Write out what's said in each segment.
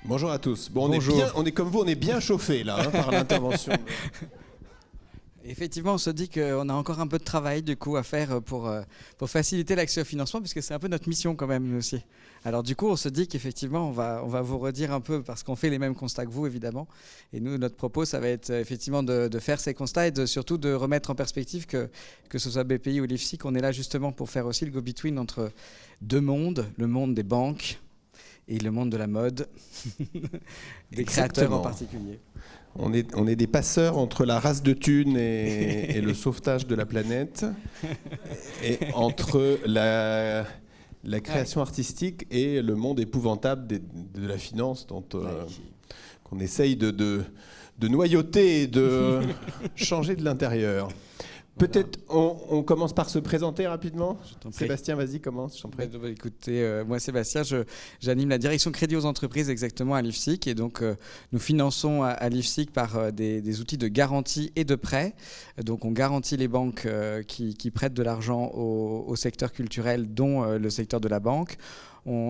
Bonjour à tous. Bon, Bonjour. on est comme vous, on est bien chauffé là par l'intervention. Effectivement, on se dit qu'on a encore un peu de travail du coup à faire pour faciliter l'accès au financement, puisque c'est un peu notre mission quand même nous aussi. Alors du coup, on se dit qu'effectivement, on va vous redire un peu, parce qu'on fait les mêmes constats que vous évidemment. Et nous, notre propos, ça va être effectivement de faire ces constats et surtout de remettre en perspective que ce soit BPI ou l'IFSIC, on est là justement pour faire aussi le go-between entre deux mondes, le monde des banques et le monde de la mode, des créateurs en particulier. On est des passeurs entre la race de thunes et le sauvetage de la planète, et entre la création artistique et le monde épouvantable de la finance qu'on essaye de noyauter et de changer de l'intérieur. Peut-être on commence par se présenter rapidement. Sébastien, vas-y, commence. Je t'en prie. Écoutez, moi Sébastien, j'anime la direction crédit aux entreprises exactement à l'IFSIC, et donc nous finançons à l'IFSIC par des outils de garantie et de prêt. Donc on garantit les banques qui prêtent de l'argent au secteur culturel, dont le secteur de la banque.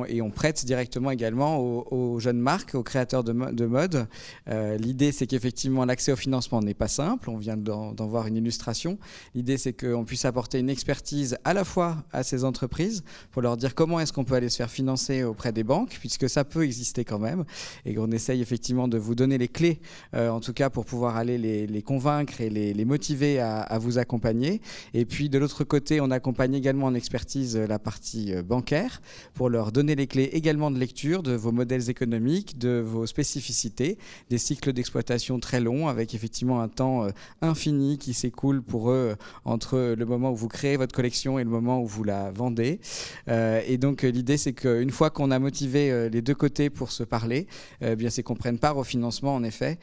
Et on prête directement également aux jeunes marques, aux créateurs de mode. L'idée, c'est qu'effectivement, l'accès au financement n'est pas simple. On vient d'en voir une illustration. L'idée, c'est qu'on puisse apporter une expertise à la fois à ces entreprises pour leur dire comment est-ce qu'on peut aller se faire financer auprès des banques, puisque ça peut exister quand même. Et on essaye effectivement de vous donner les clés, en tout cas pour pouvoir aller les convaincre et les motiver à vous accompagner. Et puis, de l'autre côté, on accompagne également en expertise la partie bancaire pour leur donner les clés également de lecture de vos modèles économiques, de vos spécificités, des cycles d'exploitation très longs avec effectivement un temps infini qui s'écoule pour eux entre le moment où vous créez votre collection et le moment où vous la vendez. Et donc l'idée, c'est qu'une fois qu'on a motivé les deux côtés pour se parler, bien c'est qu'on prenne part au financement en effet,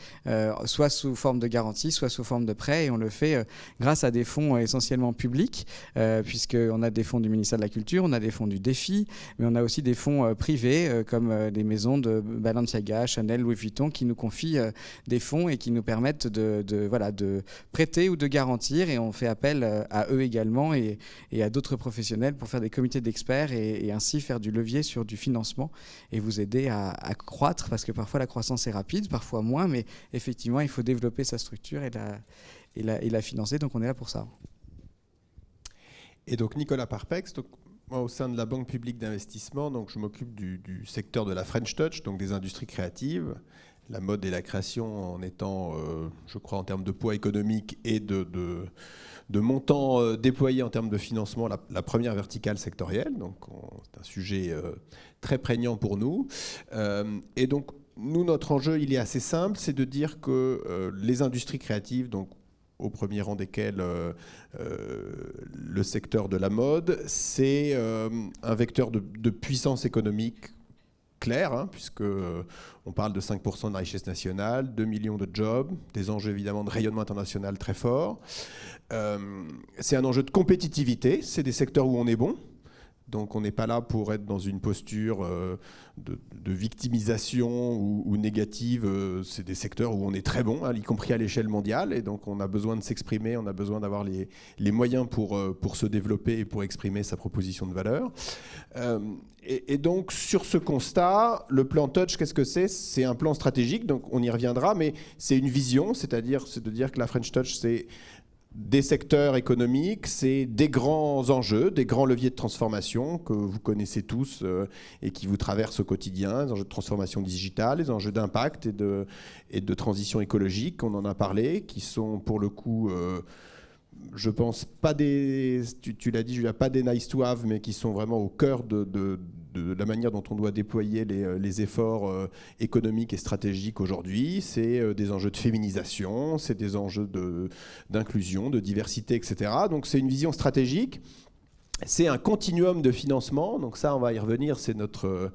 soit sous forme de garantie, soit sous forme de prêt, et on le fait grâce à des fonds essentiellement publics, puisqu'on a des fonds du ministère de la Culture, on a des fonds du Défi, mais on a aussi des fonds privés comme des maisons de Balenciaga, Chanel, Louis Vuitton qui nous confient des fonds et qui nous permettent de prêter ou de garantir, et on fait appel à eux également et à d'autres professionnels pour faire des comités d'experts et ainsi faire du levier sur du financement et vous aider à croître, parce que parfois la croissance est rapide, parfois moins, mais effectivement il faut développer sa structure et la financer, donc on est là pour ça. Et donc Nicolas Parpex, moi, au sein de la Banque publique d'investissement, donc je m'occupe du secteur de la French Touch, donc des industries créatives, la mode et la création en étant, je crois, en termes de poids économique et de montants déployés en termes de financement, la première verticale sectorielle. Donc c'est un sujet très prégnant pour nous. Et donc nous, notre enjeu, il est assez simple, c'est de dire que les industries créatives, donc au premier rang desquels le secteur de la mode, c'est un vecteur de puissance économique clair, hein, puisque on parle de 5% de la richesse nationale, 2 millions de jobs, des enjeux évidemment de rayonnement international très forts. C'est un enjeu de compétitivité, c'est des secteurs où on est bon. Donc on n'est pas là pour être dans une posture de victimisation ou négative. C'est des secteurs où on est très bon, hein, y compris à l'échelle mondiale. Et donc on a besoin de s'exprimer, on a besoin d'avoir les moyens pour se développer et pour exprimer sa proposition de valeur. Et donc sur ce constat, le plan Touch, qu'est-ce que c'est ? C'est un plan stratégique, donc on y reviendra, mais c'est une vision, c'est de dire que la French Touch, c'est des secteurs économiques, c'est des grands enjeux, des grands leviers de transformation que vous connaissez tous et qui vous traversent au quotidien, les enjeux de transformation digitale, les enjeux d'impact et de transition écologique, on en a parlé, qui sont pour le coup, je pense, pas des, tu l'as dit Julia, pas des nice to have, mais qui sont vraiment au cœur de la manière dont on doit déployer les efforts économiques et stratégiques aujourd'hui. C'est des enjeux de féminisation, c'est des enjeux d'inclusion, de diversité, etc. Donc c'est une vision stratégique. C'est un continuum de financement, donc ça on va y revenir, c'est notre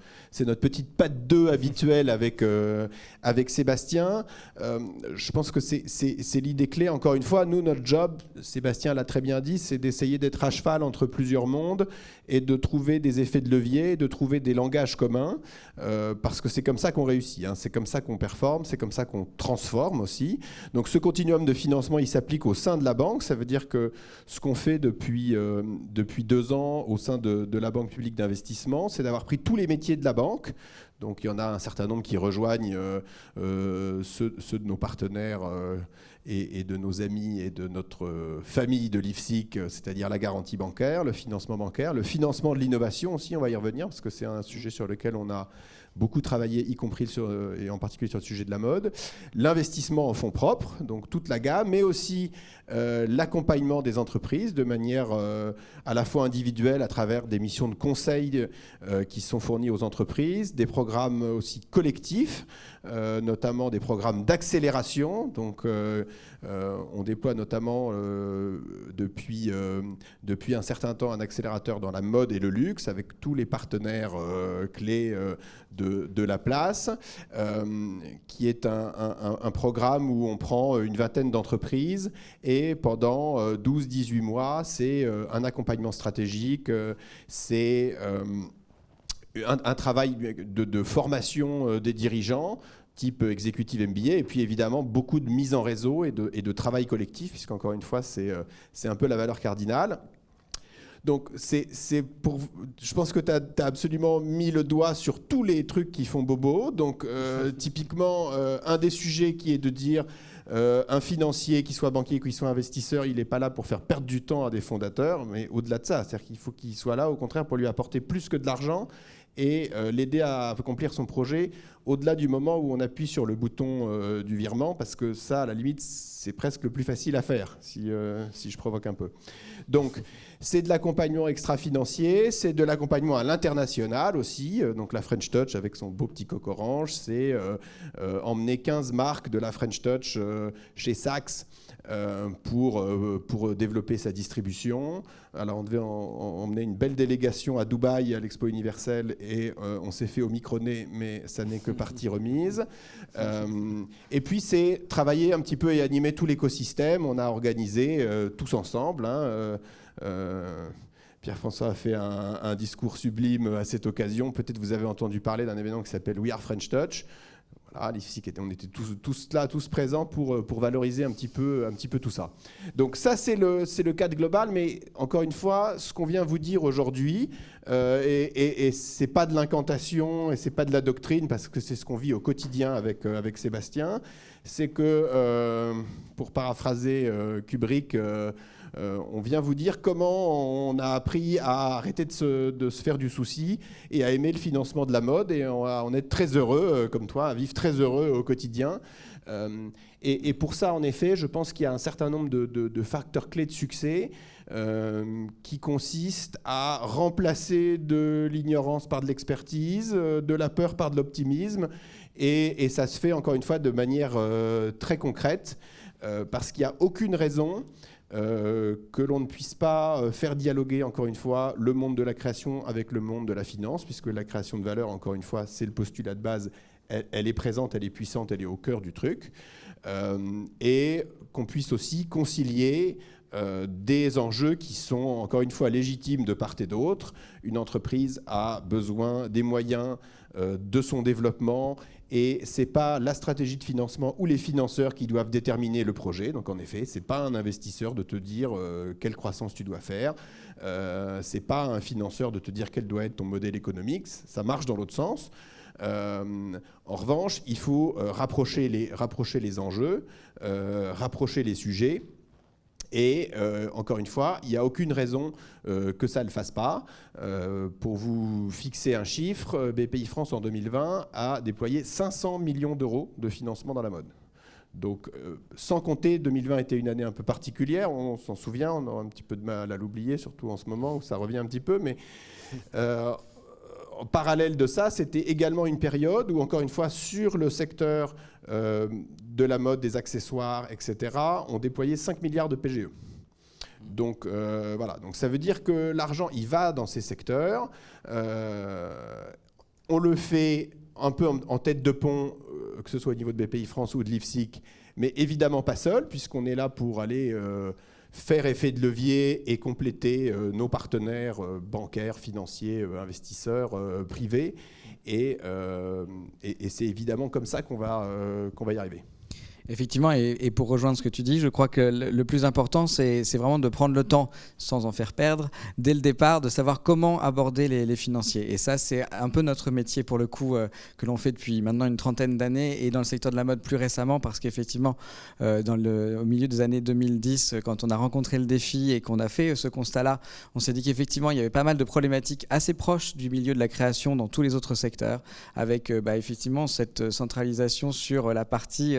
petite patte 2 habituelle avec Sébastien. Je pense que c'est l'idée clé, encore une fois, nous notre job, Sébastien l'a très bien dit, c'est d'essayer d'être à cheval entre plusieurs mondes et de trouver des effets de levier, de trouver des langages communs, parce que c'est comme ça qu'on réussit, hein, c'est comme ça qu'on performe, c'est comme ça qu'on transforme aussi. Donc ce continuum de financement, il s'applique au sein de la banque, ça veut dire que ce qu'on fait depuis 2 ans au sein de la Banque publique d'investissement, c'est d'avoir pris tous les métiers de la banque, Donc il y en a un certain nombre qui rejoignent ceux de nos partenaires et de nos amis et de notre famille de l'IFSIC, c'est-à-dire la garantie bancaire, le financement de l'innovation aussi, on va y revenir, parce que c'est un sujet sur lequel on a beaucoup travaillé, y compris et en particulier sur le sujet de la mode. L'investissement en fonds propres, donc toute la gamme, mais aussi l'accompagnement des entreprises de manière à la fois individuelle à travers des missions de conseil qui sont fournies aux entreprises, des programmes aussi collectifs, notamment des programmes d'accélération. Donc on déploie notamment depuis un certain temps un accélérateur dans la mode et le luxe avec tous les partenaires clés de la place, qui est un programme où on prend une vingtaine d'entreprises et pendant 12-18 mois, c'est un accompagnement stratégique, c'est un travail de formation des dirigeants, type executive MBA, et puis évidemment beaucoup de mise en réseau et de travail collectif, puisqu'encore une fois, c'est un peu la valeur cardinale. Donc, je pense que tu as absolument mis le doigt sur tous les trucs qui font bobo. Donc, typiquement, un des sujets qui est de dire un financier, qu'il soit banquier, qu'il soit investisseur, il n'est pas là pour faire perdre du temps à des fondateurs, mais au-delà de ça, c'est-à-dire qu'il faut qu'il soit là, au contraire, pour lui apporter plus que de l'argent et l'aider à accomplir son projet au-delà du moment où on appuie sur le bouton du virement, parce que ça, à la limite, c'est presque le plus facile à faire, si je provoque un peu. Donc, c'est de l'accompagnement extra-financier, c'est de l'accompagnement à l'international aussi. Donc, la French Touch, avec son beau petit coq orange, c'est emmener 15 marques de la French Touch chez Saks pour développer sa distribution. Alors, on devait emmener une belle délégation à Dubaï, à l'Expo universelle, et on s'est fait au micro-nez, mais ça n'est que partie remise. Et puis, c'est travailler un petit peu et animer tout l'écosystème. On a organisé tous ensemble, Pierre-François a fait un discours sublime à cette occasion. Peut-être vous avez entendu parler d'un événement qui s'appelle We Are French Touch. Voilà, on était tous là, tous présents pour valoriser un petit peu tout ça. Donc ça, c'est le cadre global, mais encore une fois, ce qu'on vient vous dire aujourd'hui, et c'est pas de l'incantation, et c'est pas de la doctrine, parce que c'est ce qu'on vit au quotidien avec Sébastien, c'est que, pour paraphraser Kubrick, on vient vous dire comment on a appris à arrêter de se faire du souci et à aimer le financement de la mode, et on est très heureux, comme toi, à vivre très heureux au quotidien. Et pour ça, en effet, je pense qu'il y a un certain nombre de facteurs clés de succès qui consistent à remplacer de l'ignorance par de l'expertise, de la peur par de l'optimisme, et ça se fait encore une fois de manière très concrète, parce qu'il n'y a aucune raison que l'on ne puisse pas faire dialoguer, encore une fois, le monde de la création avec le monde de la finance, puisque la création de valeur, encore une fois, c'est le postulat de base, elle est présente, elle est puissante, elle est au cœur du truc, et qu'on puisse aussi concilier des enjeux qui sont, encore une fois, légitimes de part et d'autre. Une entreprise a besoin des moyens de son développement, et ce n'est pas la stratégie de financement ou les financeurs qui doivent déterminer le projet. Donc en effet, ce n'est pas un investisseur de te dire quelle croissance tu dois faire, ce n'est pas un financeur de te dire quel doit être ton modèle économique, ça marche dans l'autre sens. En revanche, il faut rapprocher les enjeux, rapprocher les sujets. Et encore une fois, il n'y a aucune raison que ça ne le fasse pas. Pour vous fixer un chiffre, BPI-France en 2020 a déployé 500 millions d'euros de financement dans la mode. Donc, sans compter, 2020 était une année un peu particulière, on s'en souvient, on a un petit peu de mal à l'oublier, surtout en ce moment où ça revient un petit peu, mais en parallèle de ça, c'était également une période où, encore une fois, sur le secteur de la mode, des accessoires, etc., on déployait 5 milliards de PGE. Donc voilà, donc ça veut dire que l'argent, il va dans ces secteurs. On le fait un peu en tête de pont, que ce soit au niveau de BPI-France ou de l'IFSIC, mais évidemment pas seul, puisqu'on est là pour aller faire effet de levier et compléter nos partenaires bancaires, financiers, investisseurs, privés. Et c'est évidemment comme ça qu'on va y arriver. Effectivement, et pour rejoindre ce que tu dis, je crois que le plus important, c'est vraiment de prendre le temps, sans en faire perdre, dès le départ, de savoir comment aborder les financiers. Et ça, c'est un peu notre métier, pour le coup, que l'on fait depuis maintenant une trentaine d'années, et dans le secteur de la mode plus récemment, parce qu'effectivement, au milieu des années 2010, quand on a rencontré le défi et qu'on a fait ce constat-là, on s'est dit qu'effectivement, il y avait pas mal de problématiques assez proches du milieu de la création dans tous les autres secteurs, avec effectivement cette centralisation sur la partie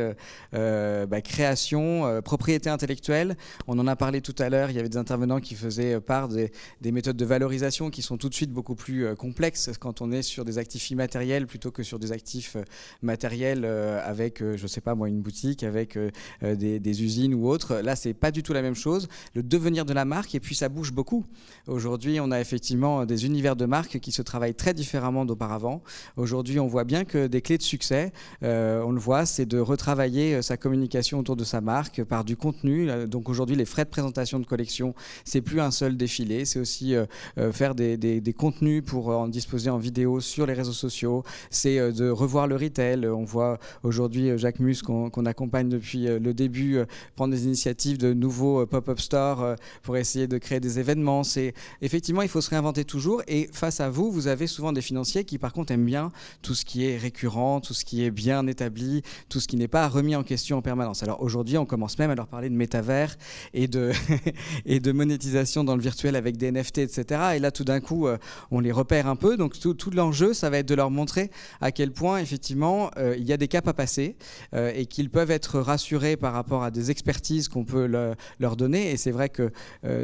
création, propriété intellectuelle. On en a parlé tout à l'heure, il y avait des intervenants qui faisaient part des méthodes de valorisation qui sont tout de suite beaucoup plus complexes quand on est sur des actifs immatériels plutôt que sur des actifs matériels avec, je ne sais pas moi, une boutique, avec des usines ou autres. Là, c'est pas du tout la même chose. Le devenir de la marque, et puis ça bouge beaucoup. Aujourd'hui, on a effectivement des univers de marque qui se travaillent très différemment d'auparavant. Aujourd'hui, on voit bien que des clés de succès, on le voit, c'est de retravailler sa communication autour de sa marque par du contenu. Donc aujourd'hui, les frais de présentation de collection, c'est plus un seul défilé, c'est aussi faire des contenus pour en disposer en vidéo sur les réseaux sociaux, c'est de revoir le retail. On voit aujourd'hui Jacques Mus, qu'on accompagne depuis le début, prendre des initiatives de nouveaux pop-up stores pour essayer de créer des événements. Effectivement, il faut se réinventer toujours, et face à vous, vous avez souvent des financiers qui par contre aiment bien tout ce qui est récurrent, tout ce qui est bien établi, tout ce qui n'est pas remis en question en permanence. Alors aujourd'hui, on commence même à leur parler de métavers et de, et de monétisation dans le virtuel avec des NFT, etc. Et là, tout d'un coup, on les repère un peu. Donc tout l'enjeu, ça va être de leur montrer à quel point, effectivement, il y a des caps à passer et qu'ils peuvent être rassurés par rapport à des expertises qu'on peut leur donner. Et c'est vrai que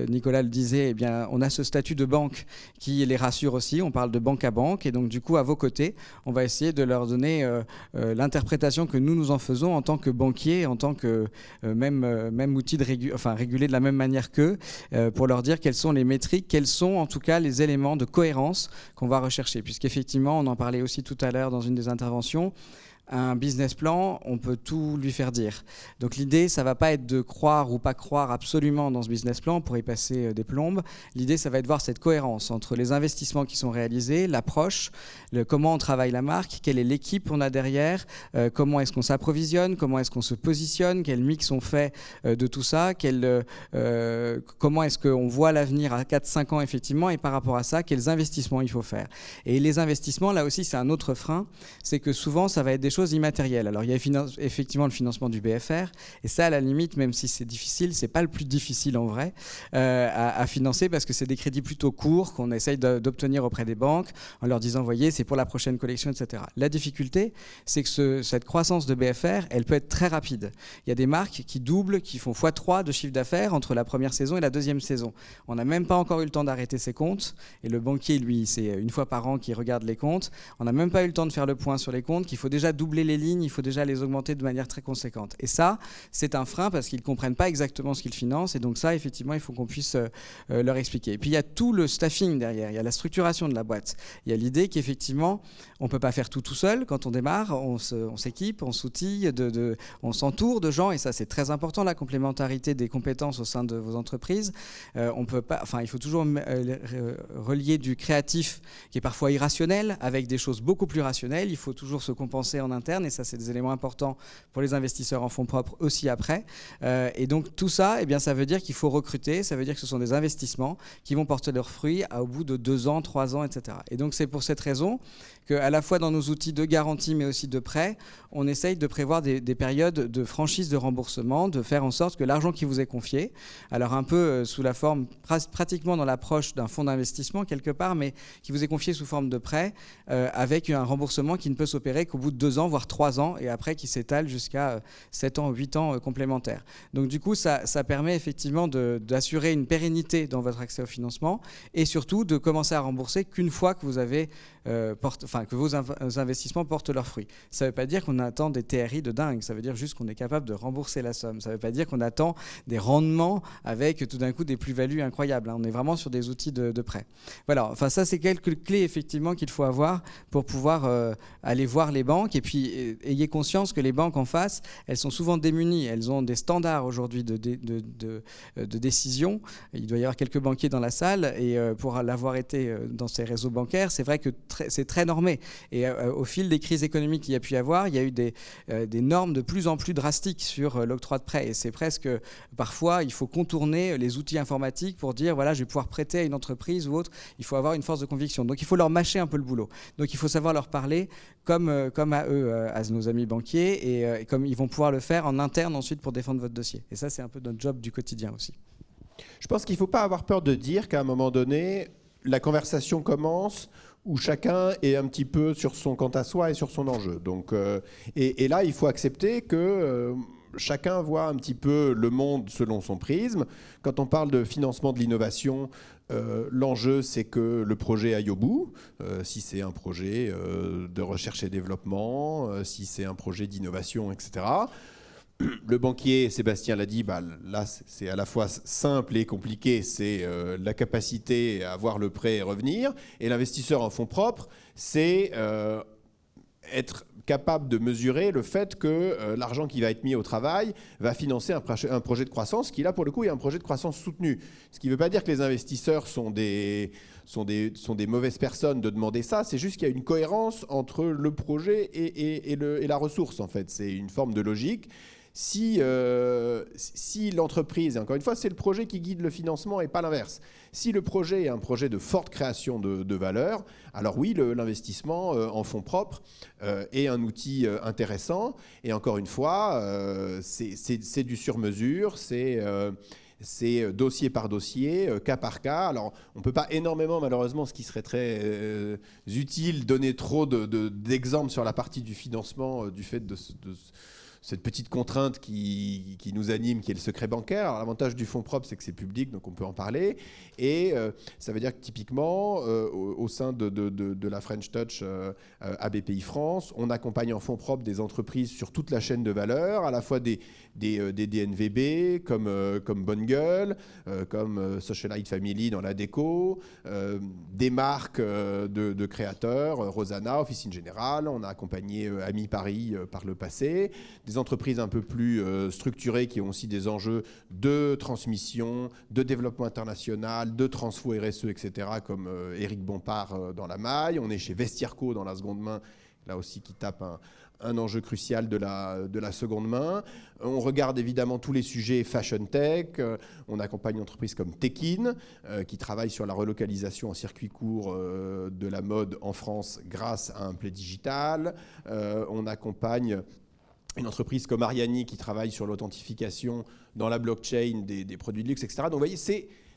Nicolas le disait, eh bien, on a ce statut de banque qui les rassure aussi. On parle de banque à banque. Et donc, du coup, à vos côtés, on va essayer de leur donner l'interprétation que nous en faisons en tant que banquier, en tant que même outil de réguler de la même manière qu'eux, pour leur dire quelles sont les métriques, quels sont en tout cas les éléments de cohérence qu'on va rechercher. Puisqu'effectivement, on en parlait aussi tout à l'heure dans une des interventions, un business plan, on peut tout lui faire dire. Donc l'idée, ça ne va pas être de croire ou pas croire absolument dans ce business plan pour y passer des plombes. L'idée, ça va être de voir cette cohérence entre les investissements qui sont réalisés, l'approche, comment on travaille la marque, quelle est l'équipe qu'on a derrière, comment est-ce qu'on s'approvisionne, comment est-ce qu'on se positionne, quel mix on fait de tout ça, comment est-ce qu'on voit l'avenir à 4-5 ans effectivement, et par rapport à ça, quels investissements il faut faire. Et les investissements, là aussi, c'est un autre frein, c'est que souvent, ça va être des choses immatérielles. Alors il y a effectivement le financement du BFR, et ça, à la limite, même si c'est difficile, c'est pas le plus difficile en vrai à financer, parce que c'est des crédits plutôt courts qu'on essaye d'obtenir auprès des banques en leur disant, voyez, c'est pour la prochaine collection, etc. La difficulté, c'est que cette croissance de BFR, elle peut être très rapide. Il y a des marques qui doublent, qui font x3 de chiffre d'affaires entre la première saison et la deuxième saison. On n'a même pas encore eu le temps d'arrêter ses comptes, et le banquier, lui, c'est une fois par an qu'il regarde les comptes. On n'a même pas eu le temps de faire le point sur les comptes, qu'il faut déjà doubler les lignes, il faut déjà les augmenter de manière très conséquente. Et ça, c'est un frein parce qu'ils ne comprennent pas exactement ce qu'ils financent. Et donc ça, effectivement, il faut qu'on puisse leur expliquer. Et puis, il y a tout le staffing derrière. Il y a la structuration de la boîte. Il y a l'idée qu'effectivement, on ne peut pas faire tout seul. Quand on démarre, on s'équipe, on s'outille, on s'entoure de gens. Et ça, c'est très important, la complémentarité des compétences au sein de vos entreprises. On peut pas, il faut toujours relier du créatif, qui est parfois irrationnel, avec des choses beaucoup plus rationnelles. Il faut toujours se compenser en interne, et ça, c'est des éléments importants pour les investisseurs en fonds propres aussi après. Et donc tout ça, eh bien, ça veut dire qu'il faut recruter, ça veut dire que ce sont des investissements qui vont porter leurs fruits au bout de 2 ans, 3 ans, etc. Et donc c'est pour cette raison qu'à la fois dans nos outils de garantie mais aussi de prêt, on essaye de prévoir des périodes de franchise de remboursement, de faire en sorte que l'argent qui vous est confié, alors un peu sous la forme, pratiquement dans l'approche d'un fonds d'investissement quelque part, mais qui vous est confié sous forme de prêt, avec un remboursement qui ne peut s'opérer qu'au bout de 2 ans, voire 3 ans, et après qui s'étale jusqu'à 7 ans, 8 ans complémentaires. Donc du coup, ça permet effectivement d'assurer une pérennité dans votre accès au financement, et surtout de commencer à rembourser qu'une fois que vous avez que vos investissements portent leurs fruits. Ça ne veut pas dire qu'on attend des TRI de dingue, ça veut dire juste qu'on est capable de rembourser la somme. Ça ne veut pas dire qu'on attend des rendements avec tout d'un coup des plus-values incroyables. On est vraiment sur des outils de prêt. Voilà, ça c'est quelques clés effectivement qu'il faut avoir pour pouvoir aller voir les banques. Et puis ayez conscience que les banques en face, elles sont souvent démunies. Elles ont des standards aujourd'hui de décision. Il doit y avoir quelques banquiers dans la salle et pour l'avoir été dans ces réseaux bancaires, c'est vrai que c'est très normé. Et au fil des crises économiques qu'il y a pu y avoir, il y a eu des normes de plus en plus drastiques sur l'octroi de prêts. Et c'est presque, parfois, il faut contourner les outils informatiques pour dire, voilà, je vais pouvoir prêter à une entreprise ou autre. Il faut avoir une force de conviction. Donc, il faut leur mâcher un peu le boulot. Donc, il faut savoir leur parler comme à eux, à nos amis banquiers, et comme ils vont pouvoir le faire en interne ensuite pour défendre votre dossier. Et ça, c'est un peu notre job du quotidien aussi. Je pense qu'il ne faut pas avoir peur de dire qu'à un moment donné, la conversation commence où chacun est un petit peu sur son quant à soi et sur son enjeu. Donc, et là, il faut accepter que chacun voit un petit peu le monde selon son prisme. Quand on parle de financement de l'innovation, l'enjeu, c'est que le projet aille au bout. Si c'est un projet de recherche et développement, si c'est un projet d'innovation, etc. Le banquier, Sébastien l'a dit, là c'est à la fois simple et compliqué, c'est la capacité à avoir le prêt et revenir. Et l'investisseur en fonds propres, c'est être capable de mesurer le fait que l'argent qui va être mis au travail va financer un projet de croissance qui, là, pour le coup, est un projet de croissance soutenu. Ce qui ne veut pas dire que les investisseurs sont des mauvaises personnes de demander ça, c'est juste qu'il y a une cohérence entre le projet et la ressource, en fait. C'est une forme de logique. Si l'entreprise, et encore une fois, c'est le projet qui guide le financement et pas l'inverse. Si le projet est un projet de forte création de valeur, alors oui, l'investissement en fonds propres est un outil intéressant. Et encore une fois, c'est du sur-mesure, c'est dossier par dossier, cas par cas. Alors, on ne peut pas énormément, malheureusement, ce qui serait très utile, donner trop d'exemples sur la partie du financement du fait de cette petite contrainte qui nous anime, qui est le secret bancaire. Alors, l'avantage du fonds propre, c'est que c'est public, donc on peut en parler. Et ça veut dire que typiquement, au sein de la French Touch à BPI France, on accompagne en fonds propres des entreprises sur toute la chaîne de valeur, à la fois des DNVB comme Bonne Gueule, comme Socialite Family dans la déco, des marques de créateurs, Rosanna, Officine Générale. On a accompagné Ami Paris par le passé, des entreprises un peu plus structurées qui ont aussi des enjeux de transmission, de développement international, de transfo RSE, etc., comme Éric Bompard dans la maille. On est chez Vestiarco dans la seconde main, là aussi qui tape un enjeu crucial de la seconde main. On regarde évidemment tous les sujets fashion tech. On accompagne une entreprise comme Tekin, qui travaille sur la relocalisation en circuit court de la mode en France grâce à un play digital. On accompagne une entreprise comme Ariani qui travaille sur l'authentification dans la blockchain des produits de luxe, etc. Donc vous voyez,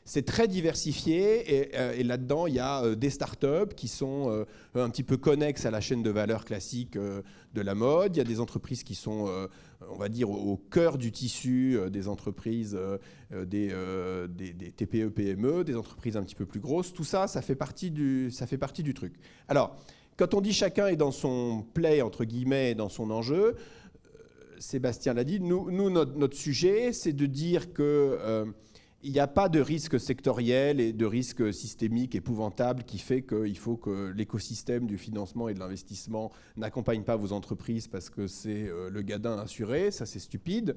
c'est très diversifié et là-dedans, il y a des startups qui sont un petit peu connexes à la chaîne de valeur classique de la mode. Il y a des entreprises qui sont, on va dire, au cœur du tissu des entreprises, des TPE, PME, des entreprises un petit peu plus grosses. Tout ça, ça fait partie du truc. Alors, quand on dit chacun est dans son play, entre guillemets, dans son enjeu, Sébastien l'a dit, nous notre sujet, c'est de dire que il n'y a pas de risque sectoriel et de risque systémique épouvantable qui fait qu'il faut que l'écosystème du financement et de l'investissement n'accompagne pas vos entreprises parce que c'est le gadin assuré. Ça, c'est stupide.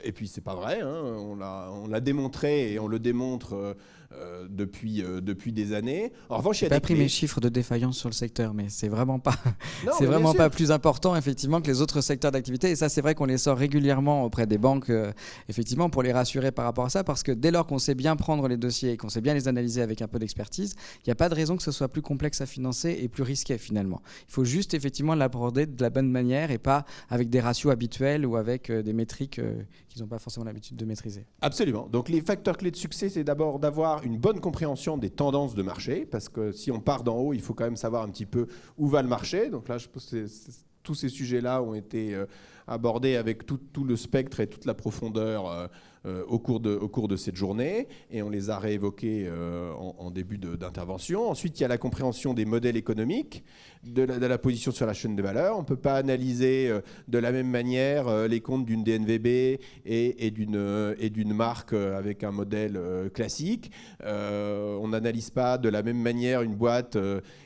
Et puis, c'est pas vrai. Hein. On l'a démontré et on le démontre depuis des années. En revanche, il y a pas pris mes chiffres de défaillance sur le secteur, mais c'est vraiment pas, c'est vraiment pas plus important effectivement que les autres secteurs d'activité. Et ça, c'est vrai qu'on les sort régulièrement auprès des banques, effectivement, pour les rassurer par rapport à ça, parce que dès lors qu'on sait bien prendre les dossiers et qu'on sait bien les analyser avec un peu d'expertise, il n'y a pas de raison que ce soit plus complexe à financer et plus risqué finalement. Il faut juste effectivement l'aborder de la bonne manière et pas avec des ratios habituels ou avec des métriques qu'ils n'ont pas forcément l'habitude de maîtriser. Absolument. Donc les facteurs clés de succès, c'est d'abord d'avoir une bonne compréhension des tendances de marché, parce que si on part d'en haut, il faut quand même savoir un petit peu où va le marché. Donc là, je pense que tous ces sujets-là ont été abordés avec tout le spectre et toute la profondeur au cours de cette journée, et on les a réévoqués en début d'intervention. Ensuite, il y a la compréhension des modèles économiques, de la position sur la chaîne de valeur. On ne peut pas analyser de la même manière les comptes d'une DNVB et d'une marque avec un modèle classique. On n'analyse pas de la même manière une boîte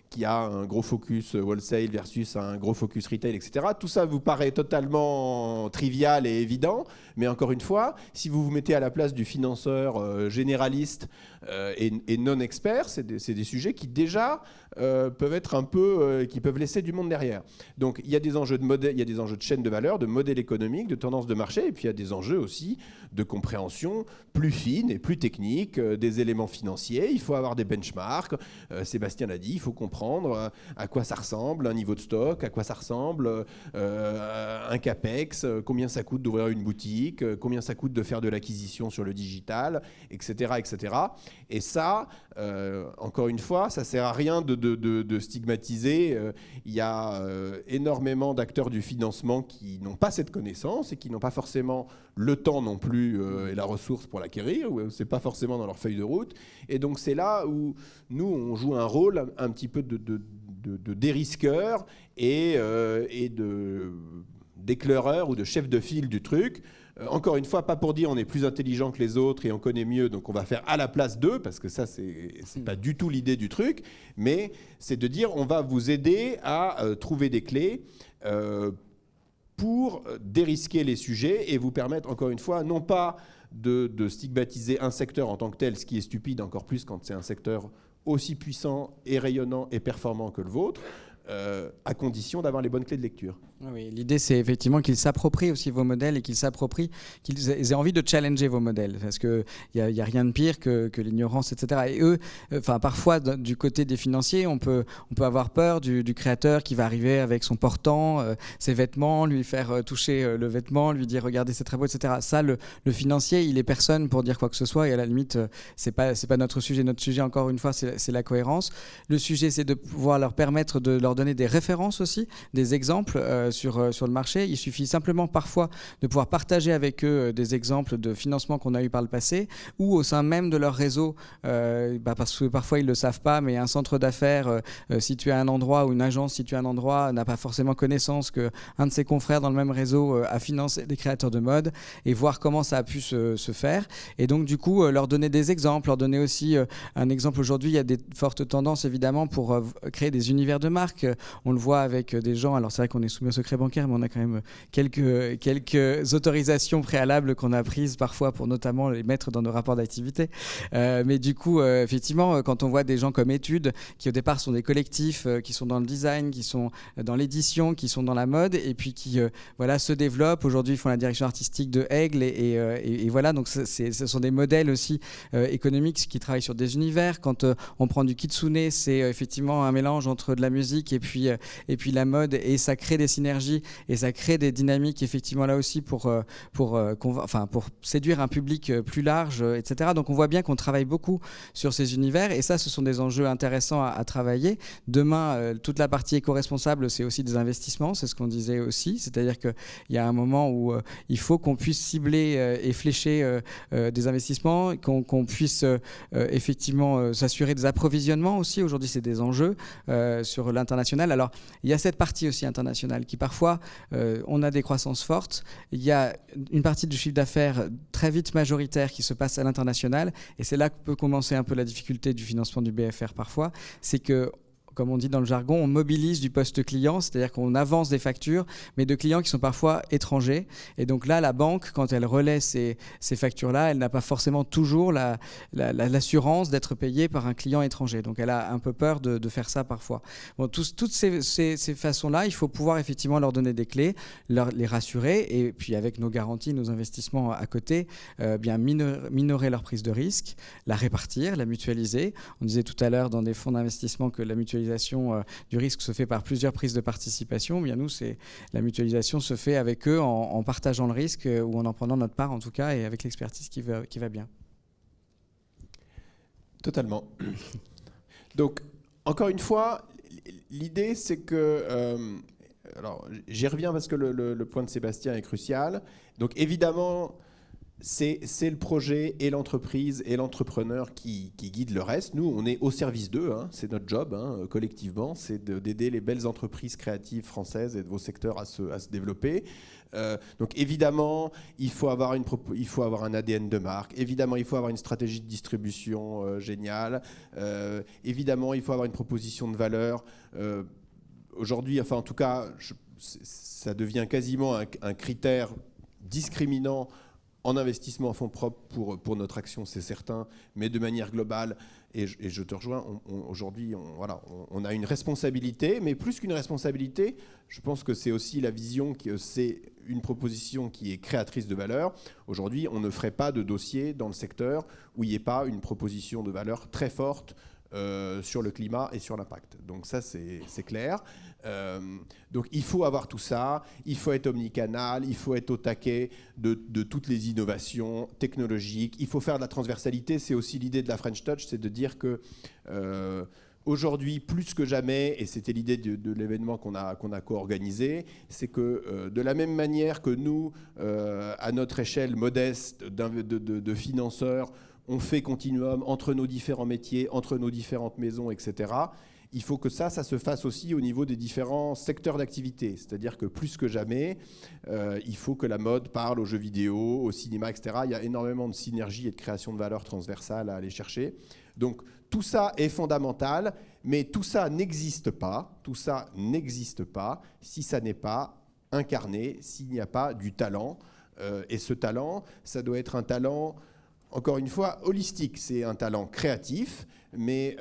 qui a un gros focus wholesale versus un gros focus retail, etc. Tout ça vous paraît totalement trivial et évident, mais encore une fois, si vous vous mettez à la place du financeur généraliste et non expert, c'est des sujets qui déjà peuvent être un peu, qui peuvent laisser du monde derrière. Donc il y a des enjeux de modèle, il y a des enjeux de chaîne de valeur, de modèle économique, de tendance de marché, et puis il y a des enjeux aussi de compréhension plus fine et plus technique des éléments financiers. Il faut avoir des benchmarks. Sébastien l'a dit, il faut comprendre à quoi ça ressemble, un niveau de stock, à quoi ça ressemble, un capex, combien ça coûte d'ouvrir une boutique, combien ça coûte de faire de l'acquisition sur le digital, etc., etc. Et ça, encore une fois, ça sert à rien de stigmatiser. Il y a énormément d'acteurs du financement qui n'ont pas cette connaissance et qui n'ont pas forcément le temps non plus et la ressource pour l'acquérir, ou c'est pas forcément dans leur feuille de route. Et donc c'est là où nous, on joue un rôle un petit peu de dérisqueur et d'éclaireur ou de chef de file du truc. Encore une fois, pas pour dire on est plus intelligent que les autres et on connaît mieux, donc on va faire à la place d'eux, parce que ça, c'est pas du tout l'idée du truc, mais c'est de dire on va vous aider à trouver des clés pour dérisquer les sujets et vous permettre, encore une fois, non pas de stigmatiser un secteur en tant que tel, ce qui est stupide encore plus quand c'est un secteur aussi puissant et rayonnant et performant que le vôtre, à condition d'avoir les bonnes clés de lecture. Oui, l'idée, c'est effectivement qu'ils s'approprient aussi vos modèles et qu'ils aient envie de challenger vos modèles, parce qu'il n'y a rien de pire que l'ignorance, etc. Et eux, parfois, du côté des financiers, on peut avoir peur du créateur qui va arriver avec son portant, ses vêtements, lui faire toucher le vêtement, lui dire « regardez, c'est très beau », etc. Ça, le financier, il est personne pour dire quoi que ce soit, et à la limite, c'est pas notre sujet. Notre sujet, encore une fois, c'est la cohérence. Le sujet, c'est de pouvoir leur permettre de leur donner des références aussi, des exemples sur le marché. Il suffit simplement parfois de pouvoir partager avec eux des exemples de financement qu'on a eu par le passé, ou au sein même de leur réseau, parce que parfois ils ne le savent pas, mais un centre d'affaires situé à un endroit ou une agence située à un endroit n'a pas forcément connaissance qu'un de ses confrères dans le même réseau a financé des créateurs de mode, et voir comment ça a pu se faire. Et donc du coup, leur donner des exemples, leur donner aussi un exemple. Aujourd'hui, il y a des fortes tendances évidemment pour créer des univers de marque. On le voit avec des gens, alors c'est vrai qu'on est soumis au secret bancaire, mais on a quand même quelques autorisations préalables qu'on a prises parfois pour notamment les mettre dans nos rapports d'activité. Mais du coup, effectivement, quand on voit des gens comme Études, qui au départ sont des collectifs, qui sont dans le design, qui sont dans l'édition, qui sont dans la mode, et puis qui se développent. Aujourd'hui, ils font la direction artistique de Aigle, et voilà, donc ce sont des modèles aussi économiques qui travaillent sur des univers. Quand on prend du Kitsune, c'est effectivement un mélange entre de la musique et puis la mode, et ça crée des synergies et ça crée des dynamiques effectivement là aussi pour séduire un public plus large, etc. Donc on voit bien qu'on travaille beaucoup sur ces univers, et ça, ce sont des enjeux intéressants à travailler. Demain, toute la partie éco-responsable, c'est aussi des investissements, c'est ce qu'on disait aussi, c'est-à-dire qu'il y a un moment où il faut qu'on puisse cibler et flécher des investissements, qu'on puisse effectivement s'assurer des approvisionnements aussi. Aujourd'hui, c'est des enjeux sur l'international. Alors, il y a cette partie aussi internationale qui parfois, on a des croissances fortes. Il y a une partie du chiffre d'affaires très vite majoritaire qui se passe à l'international, et c'est là que peut commencer un peu la difficulté du financement du BFR parfois. C'est que, comme on dit dans le jargon, on mobilise du poste client, c'est-à-dire qu'on avance des factures, mais de clients qui sont parfois étrangers. Et donc là, la banque, quand elle relaie ces factures-là, elle n'a pas forcément toujours l'assurance d'être payée par un client étranger. Donc elle a un peu peur de faire ça parfois. Bon, toutes ces façons-là, il faut pouvoir effectivement leur donner des clés, les rassurer, et puis avec nos garanties, nos investissements à côté, bien minorer leur prise de risque, la répartir, la mutualiser. On disait tout à l'heure dans des fonds d'investissement que la mutualisation du risque se fait par plusieurs prises de participation. Bien, nous, la mutualisation se fait avec eux en partageant le risque, ou en prenant notre part en tout cas, et avec l'expertise qui va bien. Totalement. Donc, encore une fois, l'idée, c'est que... alors, j'y reviens parce que le point de Sébastien est crucial. Donc, évidemment, c'est le projet et l'entreprise et l'entrepreneur qui guident le reste. Nous, on est au service d'eux, hein, c'est notre job, hein, collectivement, c'est d'aider les belles entreprises créatives françaises et de vos secteurs à se développer. Donc évidemment, il faut avoir un ADN de marque, évidemment, il faut avoir une stratégie de distribution géniale, évidemment, il faut avoir une proposition de valeur. Aujourd'hui, enfin en tout cas, ça devient quasiment un critère discriminant en investissement en fonds propres pour notre action, c'est certain, mais de manière globale, et je te rejoins, aujourd'hui, on a une responsabilité, mais plus qu'une responsabilité, je pense que c'est aussi la vision que c'est une proposition qui est créatrice de valeur. Aujourd'hui, on ne ferait pas de dossier dans le secteur où il n'y ait pas une proposition de valeur très forte sur le climat et sur l'impact. Donc ça, c'est clair. Donc il faut avoir tout ça, il faut être omnicanal, il faut être au taquet de toutes les innovations technologiques, il faut faire de la transversalité. C'est aussi l'idée de la French Touch, c'est de dire que aujourd'hui, plus que jamais, et c'était l'idée de l'événement qu'on a co-organisé, c'est que de la même manière que nous, à notre échelle modeste de financeurs, on fait continuum entre nos différents métiers, entre nos différentes maisons, etc. Il faut que ça se fasse aussi au niveau des différents secteurs d'activité. C'est-à-dire que plus que jamais, il faut que la mode parle aux jeux vidéo, au cinéma, etc. Il y a énormément de synergie et de création de valeur transversale à aller chercher. Donc tout ça est fondamental, mais tout ça n'existe pas. Tout ça n'existe pas si ça n'est pas incarné, s'il n'y a pas du talent. Et ce talent, ça doit être un talent, encore une fois, holistique. C'est un talent créatif, mais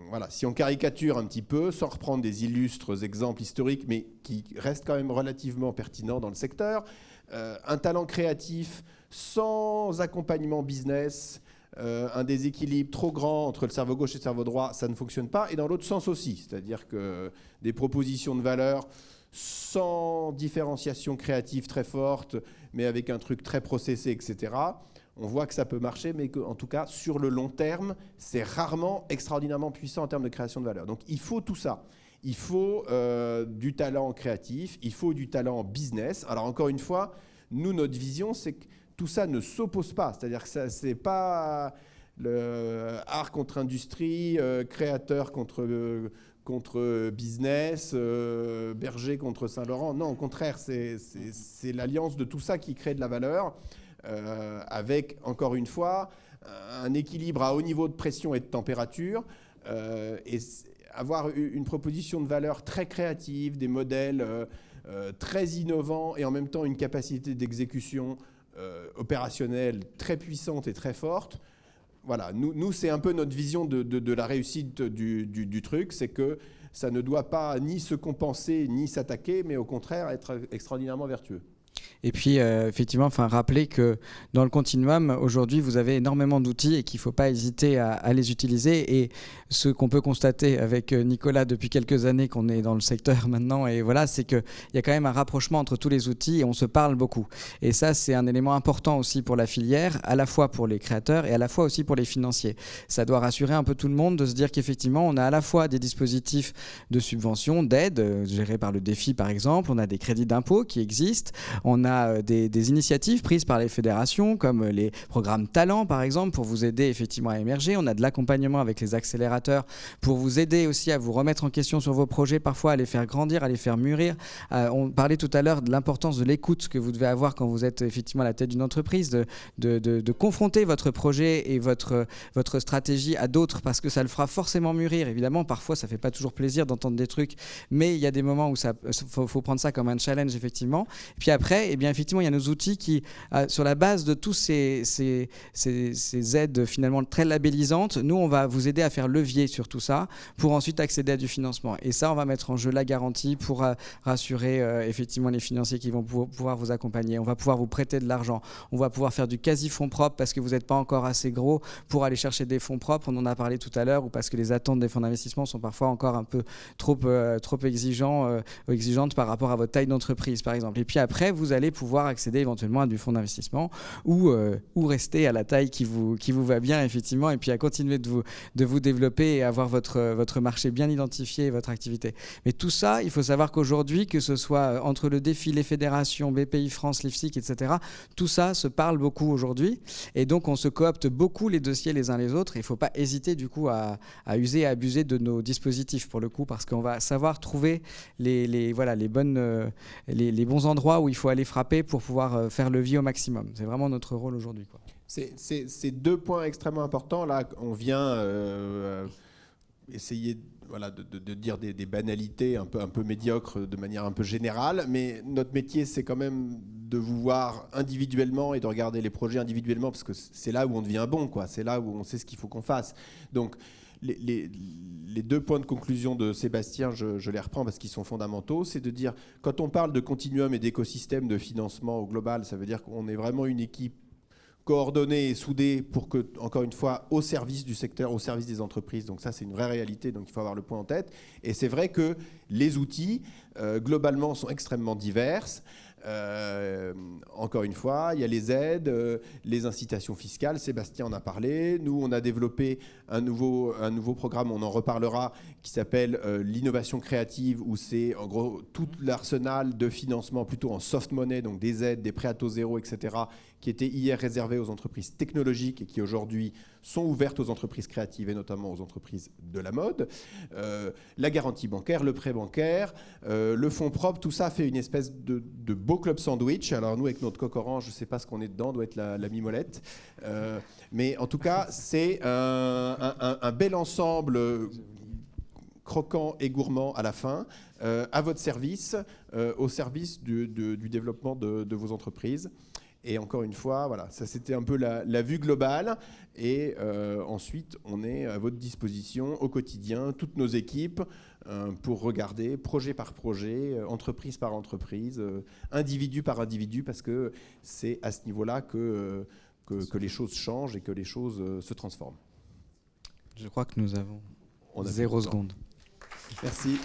voilà, si on caricature un petit peu, sans reprendre des illustres exemples historiques, mais qui restent quand même relativement pertinents dans le secteur, un talent créatif sans accompagnement business, un déséquilibre trop grand entre le cerveau gauche et le cerveau droit, ça ne fonctionne pas. Et dans l'autre sens aussi, c'est-à-dire que des propositions de valeur sans différenciation créative très forte, mais avec un truc très processé, etc., on voit que ça peut marcher, mais qu'en tout cas, sur le long terme, c'est rarement extraordinairement puissant en termes de création de valeur. Donc il faut tout ça. Il faut du talent créatif, il faut du talent business. Alors encore une fois, nous, notre vision, c'est que tout ça ne s'oppose pas. C'est-à-dire que ce n'est pas le art contre industrie, créateur contre business, Berger contre Saint-Laurent. Non, au contraire, c'est l'alliance de tout ça qui crée de la valeur. Avec, encore une fois, un équilibre à haut niveau de pression et de température, et avoir une proposition de valeur très créative, des modèles très innovants, et en même temps une capacité d'exécution opérationnelle très puissante et très forte. Voilà, nous c'est un peu notre vision de la réussite du truc, c'est que ça ne doit pas ni se compenser, ni s'attaquer, mais au contraire être extraordinairement vertueux. Et puis, effectivement, rappeler que dans le continuum, aujourd'hui, vous avez énormément d'outils et qu'il ne faut pas hésiter à les utiliser. Et ce qu'on peut constater avec Nicolas depuis quelques années qu'on est dans le secteur maintenant, et voilà, c'est qu'il y a quand même un rapprochement entre tous les outils et on se parle beaucoup. Et ça, c'est un élément important aussi pour la filière, à la fois pour les créateurs et à la fois aussi pour les financiers. Ça doit rassurer un peu tout le monde de se dire qu'effectivement, on a à la fois des dispositifs de subvention, d'aide, gérés par le DEFI par exemple, on a des crédits d'impôt qui existent, on a des initiatives prises par les fédérations comme les programmes Talent par exemple pour vous aider effectivement à émerger. On a de l'accompagnement avec les accélérateurs pour vous aider aussi à vous remettre en question sur vos projets, parfois à les faire grandir, à les faire mûrir. On parlait tout à l'heure de l'importance de l'écoute que vous devez avoir quand vous êtes effectivement à la tête d'une entreprise, de confronter votre projet et votre stratégie à d'autres parce que ça le fera forcément mûrir. Évidemment, parfois ça fait pas toujours plaisir d'entendre des trucs, mais il y a des moments où faut prendre ça comme un challenge effectivement. Et puis après, bien effectivement, il y a nos outils qui, sur la base de tous ces aides finalement très labellisantes, nous, on va vous aider à faire levier sur tout ça pour ensuite accéder à du financement. Et ça, on va mettre en jeu la garantie pour rassurer effectivement les financiers qui vont pouvoir vous accompagner. On va pouvoir vous prêter de l'argent. On va pouvoir faire du quasi-fonds propres parce que vous n'êtes pas encore assez gros pour aller chercher des fonds propres. On en a parlé tout à l'heure, ou parce que les attentes des fonds d'investissement sont parfois encore un peu trop exigeantes par rapport à votre taille d'entreprise, par exemple. Et puis après, vous allez allez pouvoir accéder éventuellement à du fonds d'investissement ou rester à la taille qui vous va bien, effectivement, et puis à continuer de vous développer et avoir votre marché bien identifié et votre activité. Mais tout ça, il faut savoir qu'aujourd'hui, que ce soit entre le défi, les fédérations, BPI France, l'IFSIC, etc., tout ça se parle beaucoup aujourd'hui. Et donc, on se coopte beaucoup les dossiers les uns les autres. Il ne faut pas hésiter, du coup, à user et à abuser de nos dispositifs, pour le coup, parce qu'on va savoir trouver les bons endroits où il faut aller frapper pour pouvoir faire levier au maximum. C'est vraiment notre rôle aujourd'hui, quoi. C'est 2 points extrêmement importants. Là, on vient essayer de dire des banalités un peu médiocres de manière un peu générale, mais notre métier, c'est quand même de vous voir individuellement et de regarder les projets individuellement, parce que c'est là où on devient bon, quoi. C'est là où on sait ce qu'il faut qu'on fasse. Donc, les 2 points de conclusion de Sébastien, je les reprends parce qu'ils sont fondamentaux. C'est de dire, quand on parle de continuum et d'écosystème de financement au global, ça veut dire qu'on est vraiment une équipe coordonnée et soudée pour que, encore une fois, au service du secteur, au service des entreprises. Donc ça, c'est une vraie réalité, donc il faut avoir le point en tête. Et c'est vrai que les outils, globalement, sont extrêmement divers. Encore une fois, il y a les aides, les incitations fiscales, Sébastien en a parlé. Nous, on a développé un nouveau programme, on en reparlera, qui s'appelle l'innovation créative, où c'est en gros tout l'arsenal de financement plutôt en soft money, donc des aides, des prêts à taux zéro, etc., qui étaient hier réservés aux entreprises technologiques et qui aujourd'hui sont ouvertes aux entreprises créatives et notamment aux entreprises de la mode. La garantie bancaire, le prêt bancaire, le fonds propre, tout ça fait une espèce de beau club sandwich. Alors nous, avec notre coq orange, je ne sais pas ce qu'on est dedans, doit être la mimolette. Mais en tout cas, c'est un bel ensemble croquant et gourmand à la fin, à votre service, au service du développement de vos entreprises. Et encore une fois, voilà, ça c'était un peu la vue globale. Et ensuite, on est à votre disposition au quotidien, toutes nos équipes, pour regarder projet par projet, entreprise par entreprise, individu par individu, parce que c'est à ce niveau-là que les choses changent et que les choses se transforment. Je crois que nous avons 0 seconde. Merci.